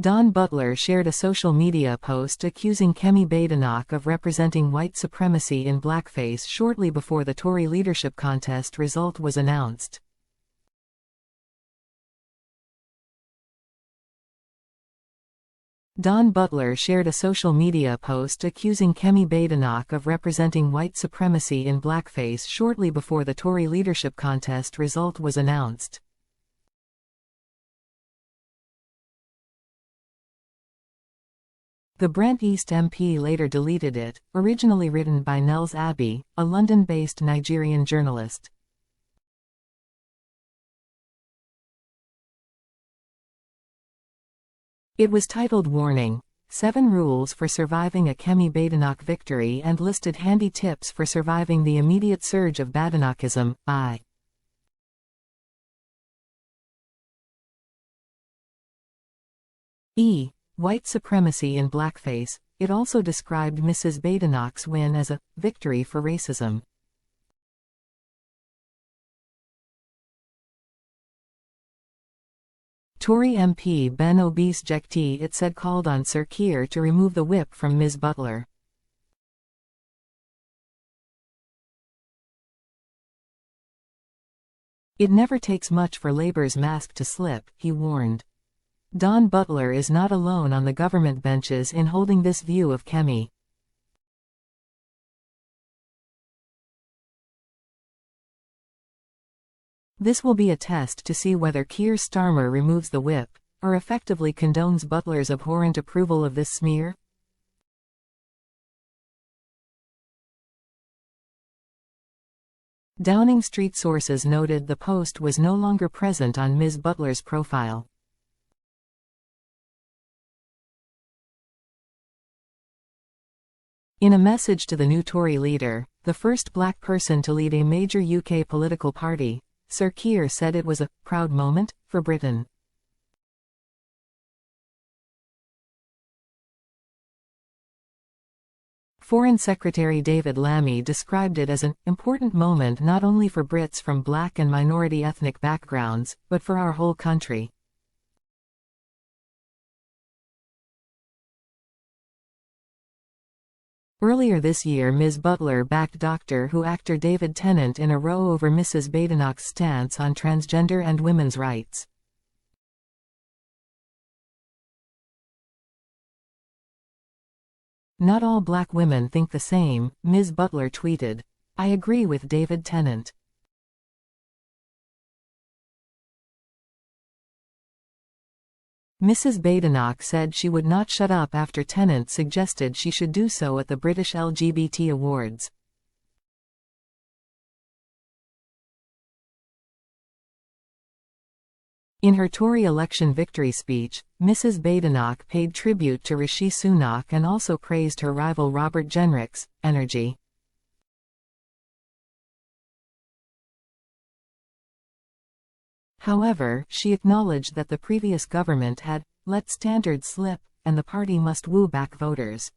Dawn Butler shared a social media post accusing Kemi Badenoch of representing white supremacy in blackface shortly before the Tory leadership contest result was announced. Dawn Butler shared a social media post accusing Kemi Badenoch of representing white supremacy in blackface shortly before the Tory leadership contest result was announced. The Brent East MP later deleted it, originally written by Nels Abbey, a London-based Nigerian journalist. It was titled Warning: 7 Rules for Surviving a Kemi Badenoch Victory and listed handy tips for surviving the immediate surge of Badenochism. White supremacy in blackface. It also described Mrs. Badenoch's win as a victory for racism. Tory MP Ben Obese-Jekti, it said, called on Sir Keir to remove the whip from Ms. Butler. It never takes much for Labour's mask to slip, he warned. Dawn Butler is not alone on the government benches in holding this view of Kemi. This will be a test to see whether Keir Starmer removes the whip, or effectively condones Butler's abhorrent approval of this smear. Downing Street sources noted the post was no longer present on Ms. Butler's profile. In a message to the new Tory leader, the first black person to lead a major UK political party, Sir Keir said it was a proud moment for Britain. Foreign Secretary David Lammy described it as an important moment not only for Brits from black and minority ethnic backgrounds, but for our whole country. Earlier this year, Ms. Butler backed Doctor Who actor David Tennant in a row over Mrs. Badenoch's stance on transgender and women's rights. Not all black women think the same, Ms. Butler tweeted. I agree with David Tennant. Mrs. Badenoch said she would not shut up after Tennant suggested she should do so at the British LGBT Awards. In her Tory election victory speech, Mrs. Badenoch paid tribute to Rishi Sunak and also praised her rival Robert Jenrick's energy. However, she acknowledged that the previous government had let standards slip, and the party must woo back voters.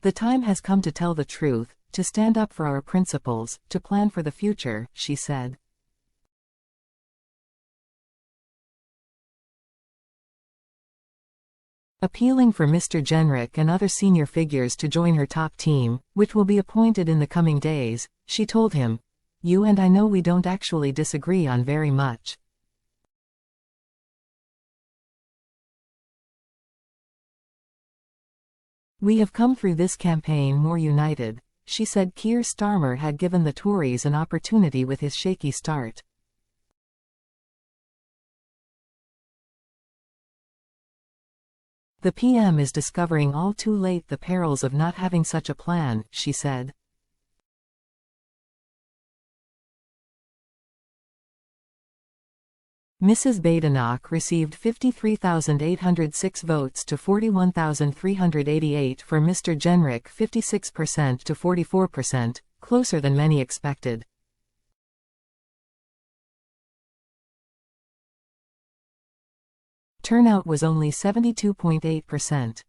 The time has come to tell the truth, to stand up for our principles, to plan for the future, she said. Appealing for Mr. Jenrick and other senior figures to join her top team, which will be appointed in the coming days, she told him, "You and I know we don't actually disagree on very much. We have come through this campaign more united," she said. Keir Starmer had given the Tories an opportunity with his shaky start. The PM is discovering all too late the perils of not having such a plan, she said. Mrs. Badenoch received 53,806 votes to 41,388 for Mr. Jenrick, 56% to 44%, closer than many expected. Turnout was only 72.8%.